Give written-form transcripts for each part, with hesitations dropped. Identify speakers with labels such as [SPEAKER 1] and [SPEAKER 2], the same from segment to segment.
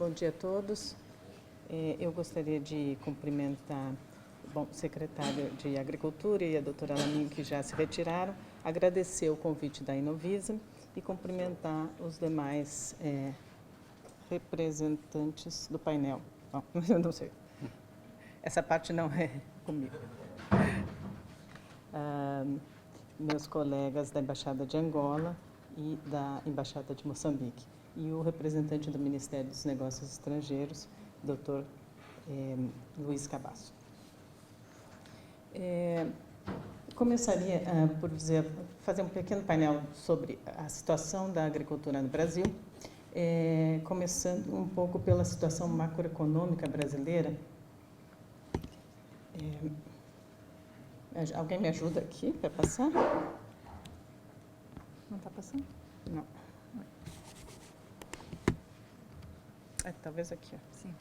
[SPEAKER 1] Bom dia a todos. Eu gostaria de cumprimentar o secretário de Agricultura e a doutora Lamin, que já se retiraram, agradecer o convite da Inovisa e cumprimentar os demais representantes do painel. Bom, eu não sei. Essa parte não é comigo. Meus colegas da Embaixada de Angola e da Embaixada de Moçambique. E o representante do Ministério dos Negócios Estrangeiros, Dr. Luiz Cabasso. Começaria por fazer um pequeno painel sobre a situação da agricultura no Brasil, começando um pouco pela situação macroeconômica brasileira. Alguém me ajuda aqui para passar? Não está passando? Não. Talvez aqui.
[SPEAKER 2] Sim.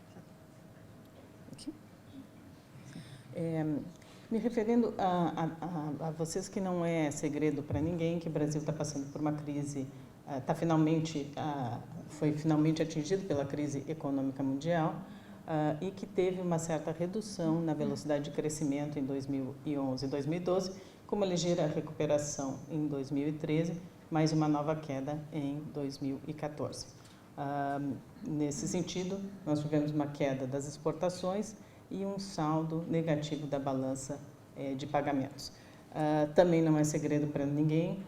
[SPEAKER 1] Aqui? Me referindo a vocês, que não é segredo para ninguém que o Brasil está passando por uma crise, foi finalmente atingido pela crise econômica mundial, e que teve uma certa redução na velocidade de crescimento em 2011 e 2012, com uma ligeira recuperação em 2013, mais uma nova queda em 2014. Nesse sentido, nós tivemos uma queda das exportações e um saldo negativo da balança de pagamentos. Também não é segredo para ninguém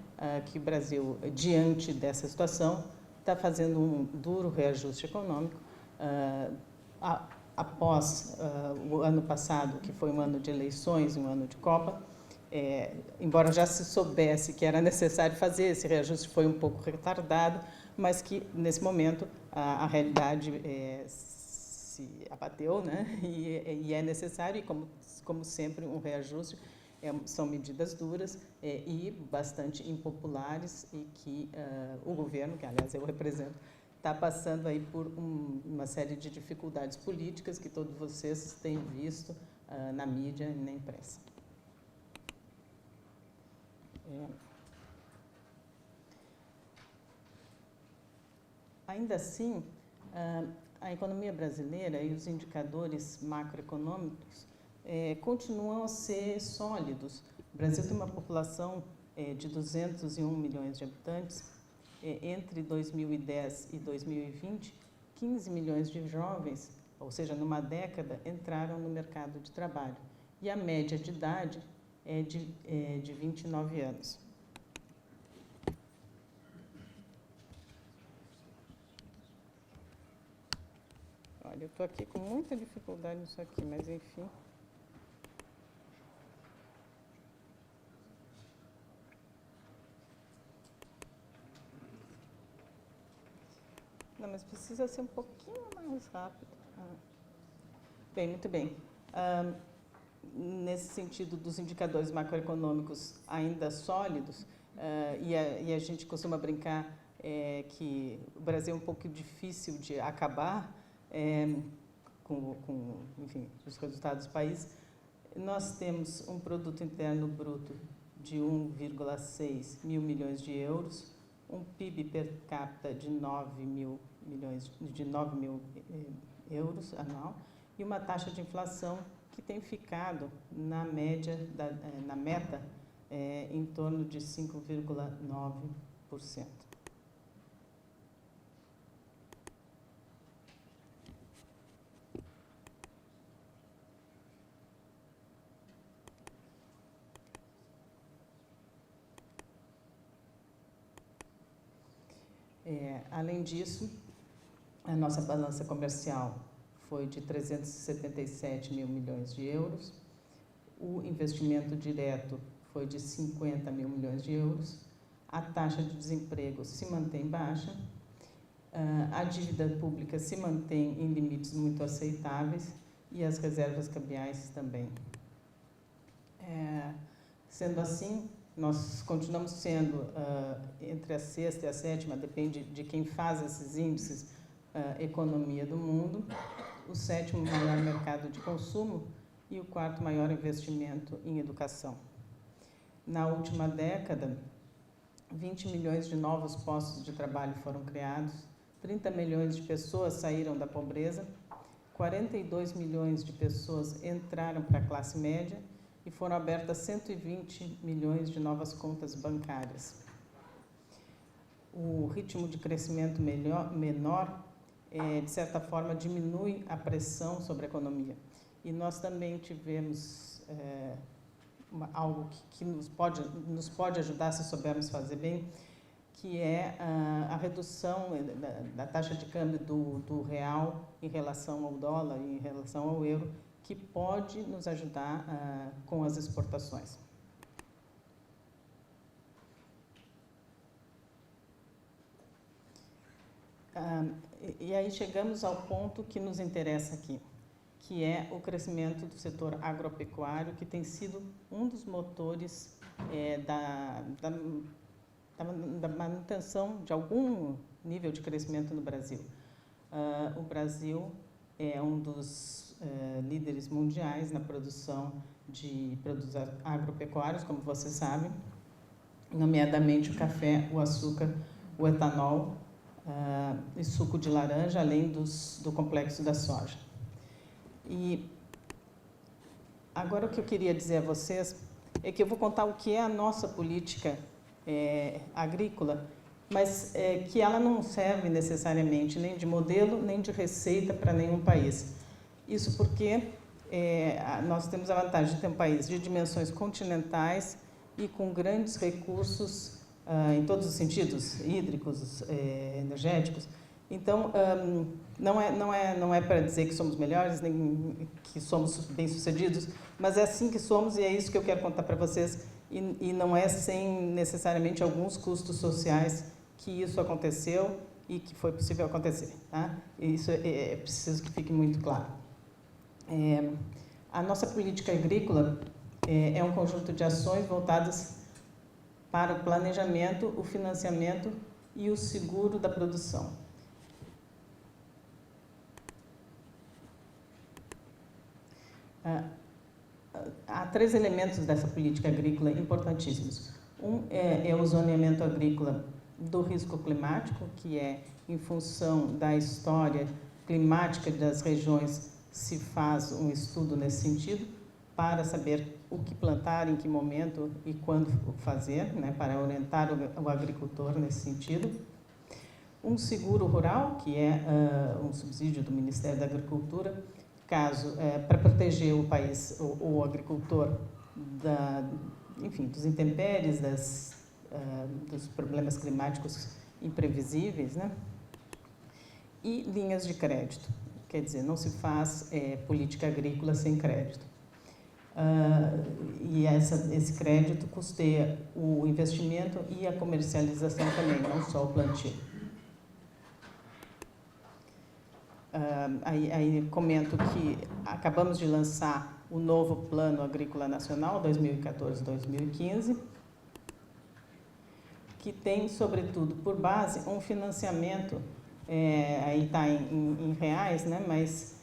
[SPEAKER 1] que o Brasil, diante dessa situação, está fazendo um duro reajuste econômico. Após o ano passado, que foi um ano de eleições, um ano de Copa, embora já se soubesse que era necessário fazer, esse reajuste foi um pouco retardado, mas que, nesse momento, a realidade se abateu, né? E é necessário, e como sempre, um reajuste. São medidas duras e bastante impopulares, e que o governo, que aliás eu represento, está passando aí por uma série de dificuldades políticas que todos vocês têm visto na mídia e na imprensa. Ainda assim, a economia brasileira e os indicadores macroeconômicos continuam a ser sólidos. O Brasil tem uma população de 201 milhões de habitantes. Entre 2010 e 2020, 15 milhões de jovens, ou seja, numa década, entraram no mercado de trabalho. E a média de idade é de 29 anos. Olha, eu estou aqui com muita dificuldade nisso aqui, mas enfim. Não, mas precisa ser um pouquinho mais rápido. Bem, muito bem. Nesse sentido dos indicadores macroeconômicos ainda sólidos, e a gente costuma brincar que o Brasil é um pouco difícil de acabar enfim, os resultados do país. Nós temos um produto interno bruto de 1,6 mil milhões de euros, um PIB per capita de 9 mil euros anual, e uma taxa de inflação que tem ficado na média, na meta, em torno de 5,9%. Além disso, a nossa balança comercial foi de 377 mil milhões de euros, o investimento direto foi de 50 mil milhões de euros, a taxa de desemprego se mantém baixa, a dívida pública se mantém em limites muito aceitáveis e as reservas cambiais também. Sendo assim, nós continuamos sendo, entre a sexta e a sétima, depende de quem faz esses índices, economia do mundo, o 7º maior mercado de consumo e o 4º maior investimento em educação. Na última década, 20 milhões de novos postos de trabalho foram criados, 30 milhões de pessoas saíram da pobreza, 42 milhões de pessoas entraram para a classe média e foram abertas 120 milhões de novas contas bancárias. O ritmo de crescimento menor, de certa forma, diminui a pressão sobre a economia. E nós também tivemos algo que nos pode ajudar se soubermos fazer bem, que é a redução da taxa de câmbio do real em relação ao dólar e em relação ao euro, que pode nos ajudar com as exportações. E aí chegamos ao ponto que nos interessa aqui, que é o crescimento do setor agropecuário, que tem sido um dos motores da manutenção de algum nível de crescimento no Brasil. O Brasil é um dos líderes mundiais na produção de produtos agropecuários, como vocês sabem, nomeadamente o café, o açúcar, o etanol e suco de laranja, além do complexo da soja. E agora o que eu queria dizer a vocês é que eu vou contar o que é a nossa política agrícola, mas que ela não serve necessariamente nem de modelo, nem de receita para nenhum país. Isso porque nós temos a vantagem de ter um país de dimensões continentais e com grandes recursos em todos os sentidos, hídricos, energéticos. Então, não é para dizer que somos melhores, nem que somos bem-sucedidos, mas é assim que somos e é isso que eu quero contar para vocês. E não é sem necessariamente alguns custos sociais que isso aconteceu e que foi possível acontecer. Tá? Isso é preciso que fique muito claro. A nossa política agrícola é um conjunto de ações voltadas para o planejamento, o financiamento e o seguro da produção. Há 3 elementos dessa política agrícola importantíssimos. Um é o zoneamento agrícola do risco climático, que é em função da história climática das regiões, se faz um estudo nesse sentido, para saber o que plantar, em que momento e quando fazer, né, para orientar o agricultor nesse sentido. Um seguro rural, que é um subsídio do Ministério da Agricultura, para proteger o país, o agricultor, dos intempéries, dos problemas climáticos imprevisíveis, né? E linhas de crédito, quer dizer, não se faz política agrícola sem crédito. E esse crédito custeia o investimento e a comercialização também, não só o plantio. Aí comento que acabamos de lançar o novo Plano Agrícola Nacional 2014-2015, que tem, sobretudo, por base um financiamento, aí está em reais, né, mas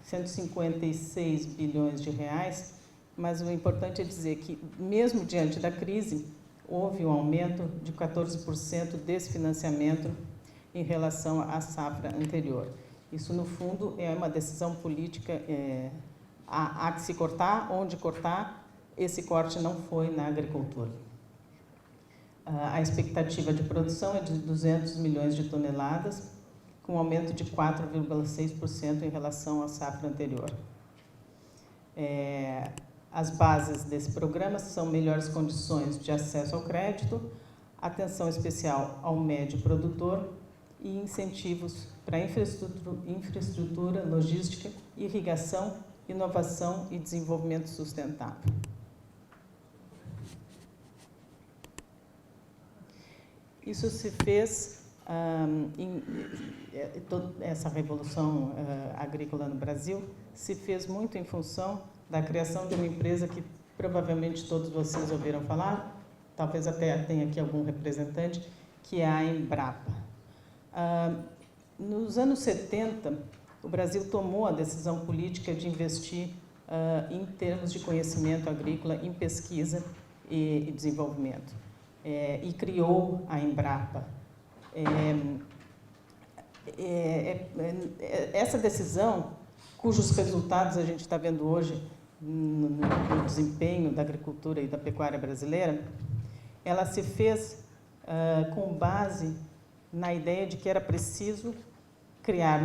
[SPEAKER 1] 156 bilhões de reais, mas o importante é dizer que, mesmo diante da crise, houve um aumento de 14% desse financiamento em relação à safra anterior. Isso, no fundo, é uma decisão política, há que se cortar, onde cortar, esse corte não foi na agricultura. A expectativa de produção é de 200 milhões de toneladas, com um aumento de 4,6% em relação à safra anterior. As bases desse programa são melhores condições de acesso ao crédito, atenção especial ao médio produtor e incentivos para infraestrutura, logística, irrigação, inovação e desenvolvimento sustentável. Isso se fez, toda essa revolução agrícola no Brasil se fez muito em função da criação de uma empresa que provavelmente todos vocês ouviram falar, talvez até tenha aqui algum representante, que é a Embrapa. Nos anos 70, o Brasil tomou a decisão política de investir em termos de conhecimento agrícola, em pesquisa e desenvolvimento. E criou a Embrapa. essa decisão, cujos resultados a gente está vendo hoje no desempenho da agricultura e da pecuária brasileira, ela se fez com base na ideia de que era preciso criar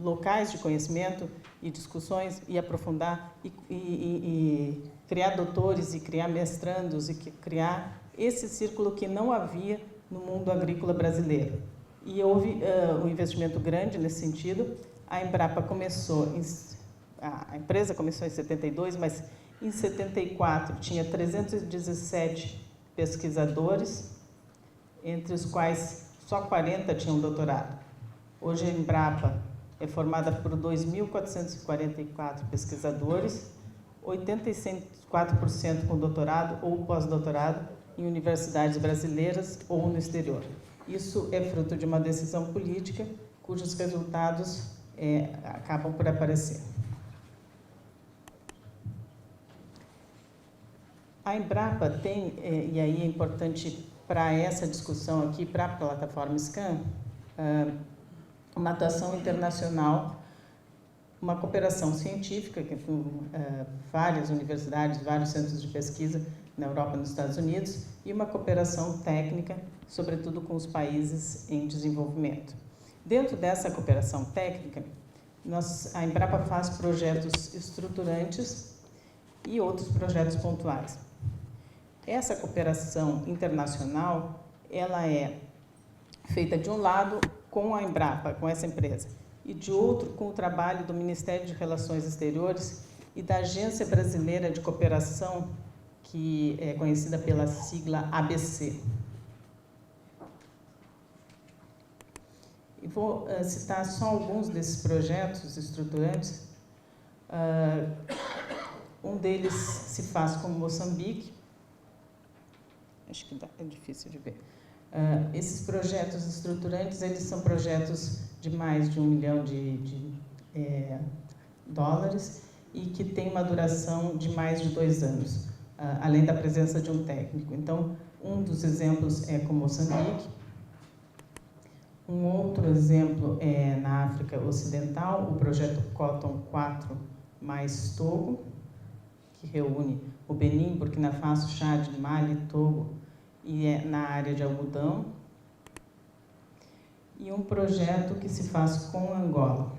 [SPEAKER 1] locais de conhecimento e discussões e aprofundar e criar doutores e criar mestrandos e criar esse círculo que não havia no mundo agrícola brasileiro. E houve um investimento grande nesse sentido. A Embrapa começou, a empresa começou em 72, mas em 74 tinha 317 pesquisadores, entre os quais só 40 tinham doutorado. Hoje a Embrapa é formada por 2.444 pesquisadores, 84% com doutorado ou pós-doutorado em universidades brasileiras ou no exterior. Isso é fruto de uma decisão política, cujos resultados acabam por aparecer. A Embrapa tem, e aí é importante para essa discussão aqui, para a plataforma SCAM, uma atuação internacional, uma cooperação científica com várias universidades, vários centros de pesquisa na Europa e nos Estados Unidos, e uma cooperação técnica, sobretudo com os países em desenvolvimento. Dentro dessa cooperação técnica, a Embrapa faz projetos estruturantes e outros projetos pontuais. Essa cooperação internacional, ela é feita de um lado com a Embrapa, com essa empresa, e de outro com o trabalho do Ministério de Relações Exteriores e da Agência Brasileira de Cooperação, que é conhecida pela sigla ABC. E vou citar só alguns desses projetos estruturantes. Um deles se faz com Moçambique. Acho que é difícil de ver. Esses projetos estruturantes, eles são projetos de mais de $1 milhão de dólares e que têm uma duração de mais de 2 anos, além da presença de um técnico. Então, um dos exemplos é com Moçambique. Um outro exemplo é na África Ocidental, o projeto Cotton 4 mais Togo, que reúne o Benin, Burkina Faso, Chad, Mali, Togo, e é na área de algodão. E um projeto que se faz com Angola,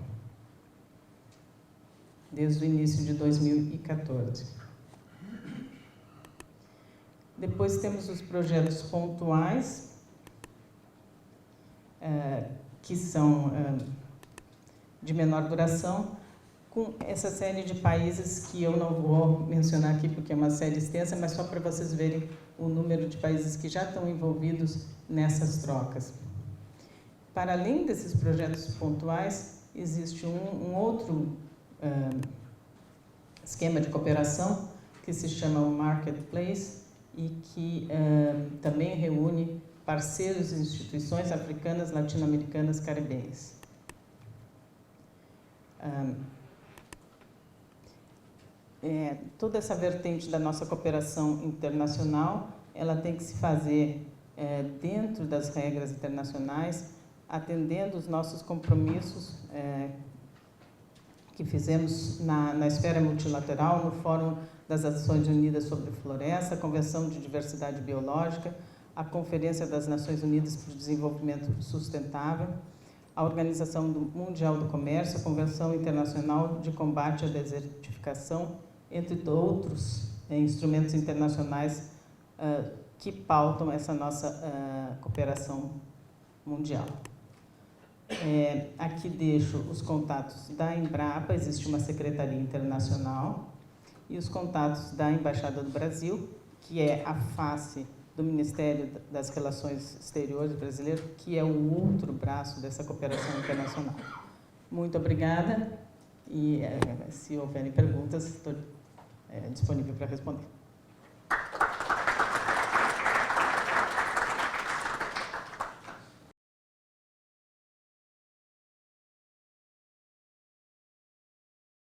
[SPEAKER 1] desde o início de 2014. Depois temos os projetos pontuais, que são de menor duração, com essa série de países que eu não vou mencionar aqui porque é uma série extensa, mas só para vocês verem o número de países que já estão envolvidos nessas trocas. Para além desses projetos pontuais, existe um outro esquema de cooperação que se chama o Marketplace e que também reúne parceiros e instituições africanas, latino-americanas, caribenhas. Toda essa vertente da nossa cooperação internacional, ela tem que se fazer dentro das regras internacionais, atendendo os nossos compromissos que fizemos na esfera multilateral, no Fórum das Nações Unidas sobre Floresta, a Convenção de Diversidade Biológica, a Conferência das Nações Unidas para o Desenvolvimento Sustentável, a Organização Mundial do Comércio, a Convenção Internacional de Combate à Desertificação, entre outros instrumentos internacionais que pautam essa nossa cooperação mundial. Aqui deixo os contatos da Embrapa, existe uma secretaria internacional, e os contatos da Embaixada do Brasil, que é a face do Ministério das Relações Exteriores brasileiro, que é o outro braço dessa cooperação internacional. Muito obrigada e, se houverem perguntas, estou disponível para responder.